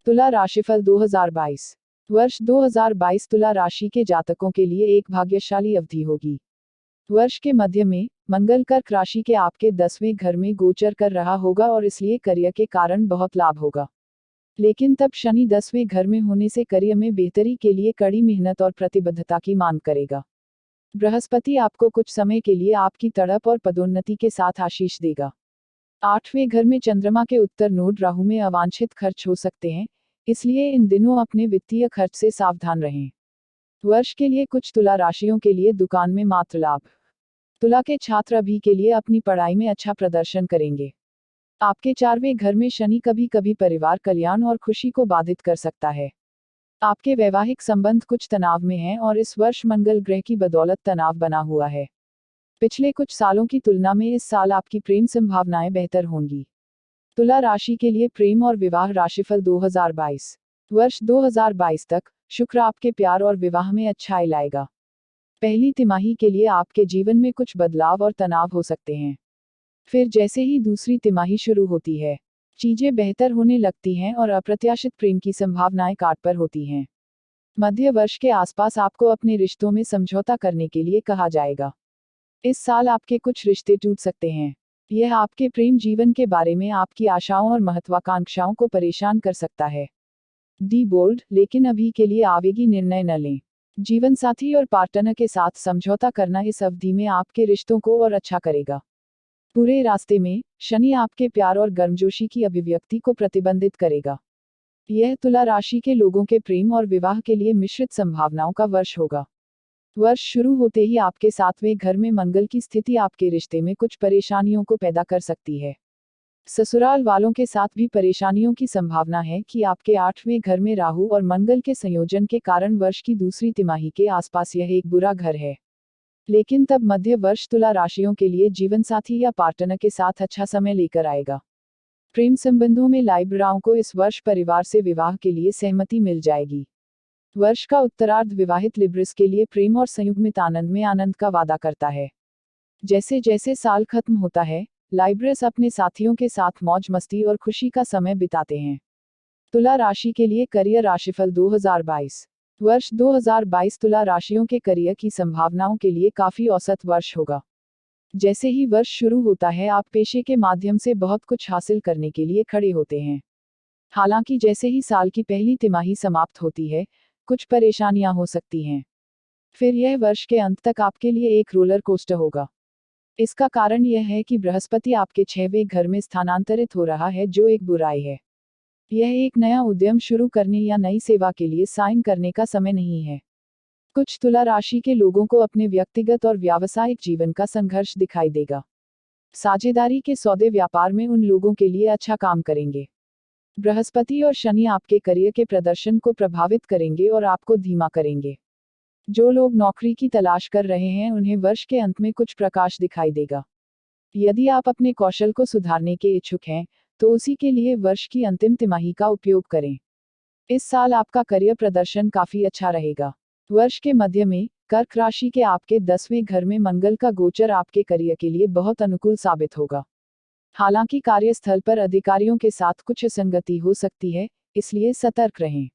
तुला राशिफल 2022। वर्ष 2022 तुला राशि के जातकों के लिए एक भाग्यशाली अवधि होगी। वर्ष के मध्य में मंगल कर्क राशि के आपके 10वें घर में गोचर कर रहा होगा और इसलिए करियर के कारण बहुत लाभ होगा। लेकिन तब शनि 10वें घर में होने से करियर में बेहतरी के लिए कड़ी मेहनत और प्रतिबद्धता की मांग करेगा। बृहस्पति आपको कुछ समय के लिए आपकी तड़प और पदोन्नति के साथ आशीष देगा। 8वें घर में चंद्रमा के उत्तर नोड राहु में अवांछित खर्च हो सकते हैं, इसलिए इन दिनों अपने वित्तीय खर्च से सावधान रहें। वर्ष के लिए कुछ तुला राशियों के लिए दुकान में मात्र लाभ। तुला के छात्र अभी के लिए अपनी पढ़ाई में अच्छा प्रदर्शन करेंगे। आपके 4वें घर में शनि कभी कभी परिवार कल्याण और खुशी को बाधित कर सकता है। आपके वैवाहिक संबंध कुछ तनाव में हैं और इस वर्ष मंगल ग्रह की बदौलत तनाव बना हुआ है। पिछले कुछ सालों की तुलना में इस साल आपकी प्रेम संभावनाएं बेहतर होंगी। तुला राशि के लिए प्रेम और विवाह राशिफल 2022। वर्ष 2022 तक शुक्र आपके प्यार और विवाह में अच्छाई लाएगा। पहली तिमाही के लिए आपके जीवन में कुछ बदलाव और तनाव हो सकते हैं। फिर जैसे ही दूसरी तिमाही शुरू होती है, चीजें बेहतर होने लगती हैं और अप्रत्याशित प्रेम की संभावनाएं काट पर होती हैं। मध्य वर्ष के आसपास आपको अपने रिश्तों में समझौता करने के लिए कहा जाएगा। इस साल आपके कुछ रिश्ते टूट सकते हैं। यह आपके प्रेम जीवन के बारे में आपकी आशाओं और महत्वाकांक्षाओं को परेशान कर सकता है। डी बोल्ड, लेकिन अभी के लिए आवेगी निर्णय न लें। जीवन साथी और पार्टनर के साथ समझौता करना इस अवधि में आपके रिश्तों को और अच्छा करेगा। पूरे रास्ते में शनि आपके प्यार और गर्मजोशी की अभिव्यक्ति को प्रतिबंधित करेगा। यह तुला राशि के लोगों के प्रेम और विवाह के लिए मिश्रित संभावनाओं का वर्ष होगा। वर्ष शुरू होते ही आपके 7वें घर में मंगल की स्थिति आपके रिश्ते में कुछ परेशानियों को पैदा कर सकती है। ससुराल वालों के साथ भी परेशानियों की संभावना है कि आपके 8वें घर में राहु और मंगल के संयोजन के कारण वर्ष की दूसरी तिमाही के आसपास यह एक बुरा घर है। लेकिन तब मध्य वर्ष तुला राशियों के लिए जीवन साथी या पार्टनर के साथ अच्छा समय लेकर आएगा। प्रेम संबंधों में लाइब्राओं को इस वर्ष परिवार से विवाह के लिए सहमति मिल जाएगी। वर्ष का उत्तरार्ध विवाहित लिब्रिस के लिए प्रेम और संयुग्मित आनंद में आनंद का वादा करता है। जैसे जैसे साल खत्म होता है, लाइब्रिस अपने साथियों के साथ मौज मस्ती और खुशी का समय बिताते हैं। तुला राशि के लिए करियर राशिफल 2022। वर्ष 2022 तुला राशियों के करियर की संभावनाओं के लिए काफी औसत वर्ष होगा। जैसे ही वर्ष शुरू होता है, आप पेशे के माध्यम से बहुत कुछ हासिल करने के लिए खड़े होते हैं। हालांकि जैसे ही साल की पहली तिमाही समाप्त होती है, कुछ परेशानियां हो सकती हैं। फिर यह वर्ष के अंत तक आपके लिए एक रोलर कोस्टर होगा। इसका कारण यह है कि बृहस्पति आपके 6वें घर में स्थानांतरित हो रहा है, जो एक बुराई है। यह एक नया उद्यम शुरू करने या नई सेवा के लिए साइन करने का समय नहीं है। कुछ तुला राशि के लोगों को अपने व्यक्तिगत और व्यावसायिक जीवन का संघर्ष दिखाई देगा। साझेदारी के सौदे व्यापार में उन लोगों के लिए अच्छा काम करेंगे। बृहस्पति और शनि आपके करियर के प्रदर्शन को प्रभावित करेंगे और आपको धीमा करेंगे। जो लोग नौकरी की तलाश कर रहे हैं, उन्हें वर्ष के अंत में कुछ प्रकाश दिखाई देगा। यदि आप अपने कौशल को सुधारने के इच्छुक हैं, तो उसी के लिए वर्ष की अंतिम तिमाही का उपयोग करें। इस साल आपका करियर प्रदर्शन काफी अच्छा रहेगा। वर्ष के मध्य में कर्क राशि के आपके 10वें घर में मंगल का गोचर आपके करियर के लिए बहुत अनुकूल साबित होगा। हालांकि कार्यस्थल पर अधिकारियों के साथ कुछ असंगति हो सकती है, इसलिए सतर्क रहें।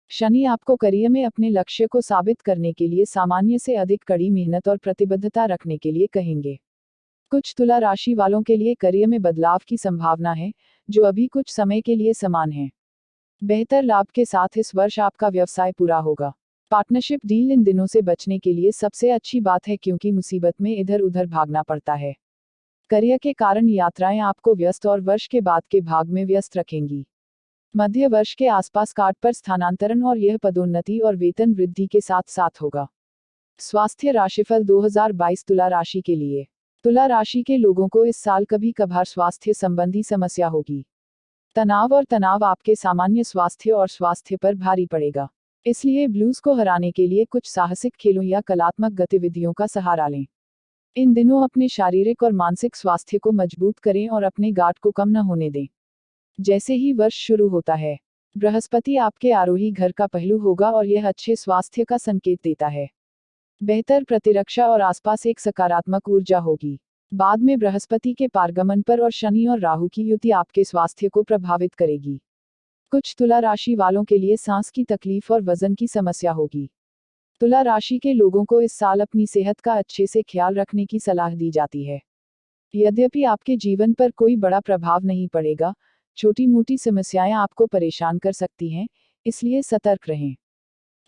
शनि आपको करियर में अपने लक्ष्य को साबित करने के लिए सामान्य से अधिक कड़ी मेहनत और प्रतिबद्धता रखने के लिए कहेंगे। कुछ तुला राशि वालों के लिए करियर में बदलाव की संभावना है, जो अभी कुछ समय के लिए समान है। बेहतर लाभ के साथ इस वर्ष आपका व्यवसाय पूरा होगा। पार्टनरशिप डील इन दिनों से बचने के लिए सबसे अच्छी बात है, क्योंकि मुसीबत में इधर उधर भागना पड़ता है। करियर के कारण यात्राएं आपको व्यस्त और वर्ष के बाद के भाग में व्यस्त रखेंगी। मध्य वर्ष के आसपास कार्ड पर स्थानांतरण और यह पदोन्नति और वेतन वृद्धि के साथ साथ होगा। स्वास्थ्य राशिफल 2022 तुला राशि के लिए। तुला राशि के लोगों को इस साल कभी कभार स्वास्थ्य संबंधी समस्या होगी। तनाव आपके सामान्य स्वास्थ्य और स्वास्थ्य पर भारी पड़ेगा। इसलिए ब्लूज को हराने के लिए कुछ साहसिक खेलों या कलात्मक गतिविधियों का सहारा लें। इन दिनों अपने शारीरिक और मानसिक स्वास्थ्य को मजबूत करें और अपने गार्ड को कम न होने दें। जैसे ही वर्ष शुरू होता है, बृहस्पति आपके आरोही घर का पहलू होगा और यह अच्छे स्वास्थ्य का संकेत देता है। बेहतर प्रतिरक्षा और आसपास एक सकारात्मक ऊर्जा होगी। बाद में बृहस्पति के पारगमन पर और शनि और राहु की युति आपके स्वास्थ्य को प्रभावित करेगी। कुछ तुला राशि वालों के लिए सांस की तकलीफ और वजन की समस्या होगी। तुला राशि के लोगों को इस साल अपनी सेहत का अच्छे से ख्याल रखने की सलाह दी जाती है। यद्यपि आपके जीवन पर कोई बड़ा प्रभाव नहीं पड़ेगा, छोटी मोटी समस्याएं आपको परेशान कर सकती हैं, इसलिए सतर्क रहें।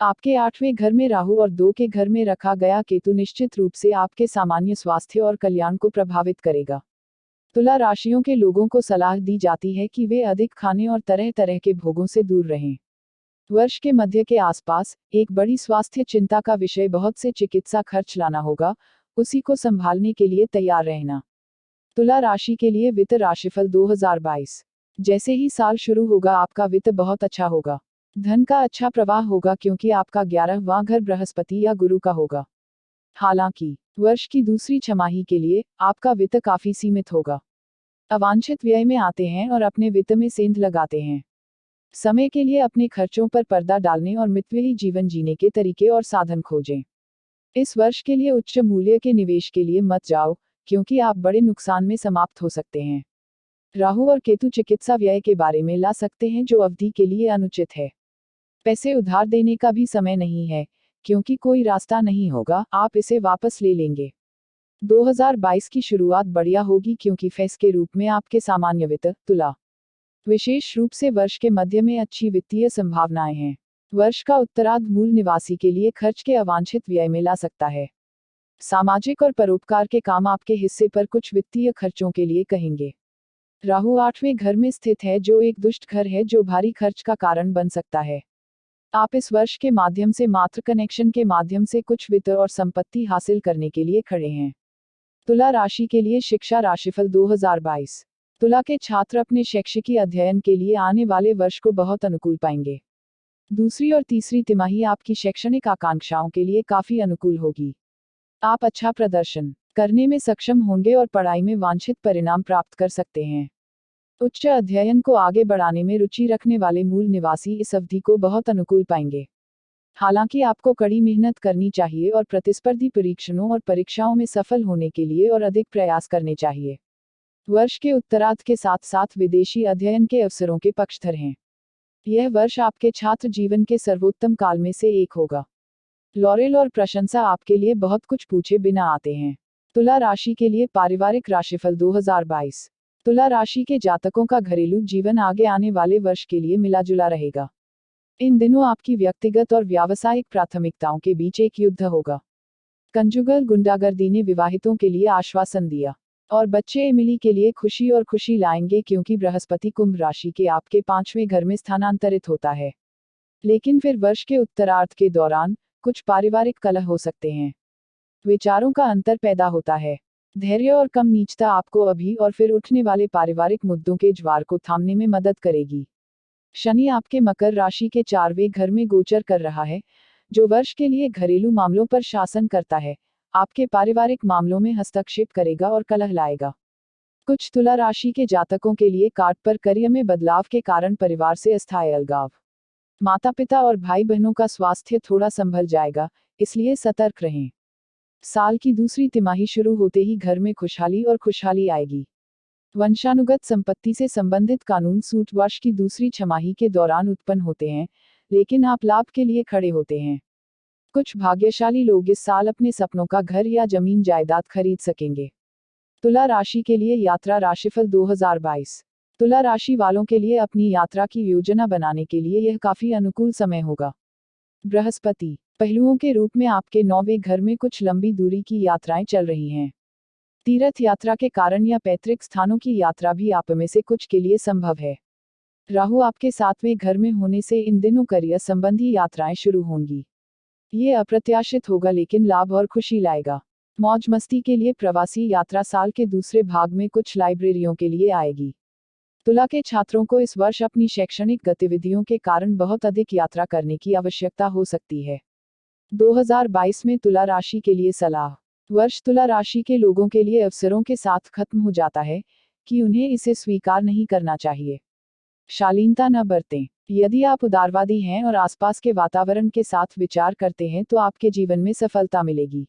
आपके 8वें घर में राहु और 2 के घर में रखा गया केतु निश्चित रूप से आपके सामान्य स्वास्थ्य और कल्याण को प्रभावित करेगा। तुला राशियों के लोगों को सलाह दी जाती है कि वे अधिक खाने और तरह तरह के भोगों से दूर रहें। वर्ष के मध्य के आसपास एक बड़ी स्वास्थ्य चिंता का विषय बहुत से चिकित्सा खर्च लाना होगा, उसी को संभालने के लिए तैयार रहना। तुला राशि के लिए वित्त राशिफल 2022। जैसे ही साल शुरू होगा आपका वित्त बहुत अच्छा होगा। धन का अच्छा प्रवाह होगा क्योंकि आपका 11वां घर बृहस्पति या गुरु का होगा। हालांकि वर्ष की दूसरी छमाही के लिए आपका वित्त काफी सीमित होगा। अवांछित व्यय में आते हैं और अपने वित्त में सेंध लगाते हैं। समय के लिए अपने खर्चों पर पर्दा डालने और मितव्ययी जीवन जीने के तरीके और साधन खोजें। इस वर्ष के लिए उच्च मूल्य के निवेश के लिए मत जाओ, क्योंकि आप बड़े नुकसान में समाप्त हो सकते हैं। राहु और केतु चिकित्सा व्यय के बारे में ला सकते हैं जो अवधि के लिए अनुचित है। पैसे उधार देने का भी समय नहीं है, क्योंकि कोई रास्ता नहीं होगा, आप इसे वापस ले लेंगे। 2022 की शुरुआत बढ़िया होगी क्योंकि फेस के रूप में आपके सामान्य वित्त तुला। विशेष रूप से वर्ष के मध्य में अच्छी वित्तीय संभावनाएं हैं। वर्ष का उत्तरार्ध मूल निवासी के लिए खर्च के अवांछित व्यय में ला सकता है। सामाजिक और परोपकार के काम आपके हिस्से पर कुछ वित्तीय खर्चों के लिए कहेंगे। राहु 8वें घर में स्थित है जो एक दुष्ट घर है जो भारी खर्च का कारण बन सकता है। आप इस वर्ष के माध्यम से मात्र कनेक्शन के माध्यम से कुछ वित्त और संपत्ति हासिल करने के लिए खड़े हैं। तुला राशि के लिए शिक्षा राशिफल 2022। तुला के छात्र अपने शैक्षिकी अध्ययन के लिए आने वाले वर्ष को बहुत अनुकूल पाएंगे। दूसरी और तीसरी तिमाही आपकी शैक्षणिक आकांक्षाओं के लिए काफी अनुकूल होगी। आप अच्छा प्रदर्शन करने में सक्षम होंगे और पढ़ाई में वांछित परिणाम प्राप्त कर सकते हैं। उच्च अध्ययन को आगे बढ़ाने में रुचि रखने वाले मूल निवासी इस अवधि को बहुत अनुकूल पाएंगे। हालांकि आपको कड़ी मेहनत करनी चाहिए और प्रतिस्पर्धी परीक्षणों और परीक्षाओं में सफल होने के लिए और अधिक प्रयास करने चाहिए। वर्ष के उत्तरार्ध के साथ साथ विदेशी अध्ययन के अवसरों के पक्षधर हैं। यह वर्ष आपके छात्र जीवन के सर्वोत्तम काल में से एक होगा। लॉरेल और प्रशंसा आपके लिए बहुत कुछ पूछे बिना आते हैं। तुला राशि के लिए पारिवारिक राशिफल 2022। तुला राशि के जातकों का घरेलू जीवन आगे आने वाले वर्ष के लिए मिला जुला रहेगा। इन दिनों आपकी व्यक्तिगत और व्यावसायिक प्राथमिकताओं के बीच एक युद्ध होगा। कंजुगल गुंडागर्दी ने विवाहितों के लिए आश्वासन दिया और बच्चे एमिली के लिए खुशी और खुशी लाएंगे क्योंकि बृहस्पति कुंभ राशि के आपके 5वें घर में स्थानांतरित होता है। लेकिन फिर वर्ष के उत्तरार्ध के दौरान कुछ पारिवारिक कलह हो सकते हैं। विचारों का अंतर पैदा होता है। धैर्य और कम नीचता आपको अभी और फिर उठने वाले पारिवारिक मुद्दों के ज्वार को थामने में मदद करेगी। शनि आपके मकर राशि के 4वें घर में गोचर कर रहा है, जो वर्ष के लिए घरेलू मामलों पर शासन करता है, आपके पारिवारिक मामलों में हस्तक्षेप करेगा और कलह लाएगा। कुछ तुला राशि के जातकों के लिए कार्ड पर करियर में बदलाव के कारण परिवार से अस्थायी अलगाव। माता पिता और भाई बहनों का स्वास्थ्य थोड़ा संभल जाएगा, इसलिए सतर्क रहें। साल की दूसरी तिमाही शुरू होते ही घर में खुशहाली और खुशहाली आएगी। वंशानुगत संपत्ति से संबंधित कानून सूट वर्ष की दूसरी छमाही के दौरान उत्पन्न होते हैं, लेकिन आप लाभ के लिए खड़े होते हैं। कुछ भाग्यशाली लोग इस साल अपने सपनों का घर या जमीन जायदाद खरीद सकेंगे। तुला राशि के लिए यात्रा राशिफल 2022। तुला राशि वालों के लिए अपनी यात्रा की योजना बनाने के लिए यह काफी अनुकूल समय होगा। बृहस्पति पहलुओं के रूप में आपके 9वें घर में कुछ लंबी दूरी की यात्राएं चल रही हैं। तीर्थ यात्रा के कारण या पैतृक स्थानों की यात्रा भी आप में से कुछ के लिए संभव है। राहु आपके 7वें घर में होने से इन दिनों करियर संबंधी यात्राएं शुरू होंगी। ये अप्रत्याशित होगा लेकिन लाभ और खुशी लाएगा। मौज मस्ती के लिए प्रवासी यात्रा साल के दूसरे भाग में कुछ लाइब्रेरियों के लिए आएगी। तुला के छात्रों को इस वर्ष अपनी शैक्षणिक गतिविधियों के कारण बहुत अधिक यात्रा करने की आवश्यकता हो सकती है। 2022 में तुला राशि के लिए सलाह। वर्ष तुला राशि के लोगों के लिए अवसरों के साथ खत्म हो जाता है कि उन्हें इसे स्वीकार नहीं करना चाहिए। शालीनता न बरतें। यदि आप उदारवादी हैं और आसपास के वातावरण के साथ विचार करते हैं तो आपके जीवन में सफलता मिलेगी।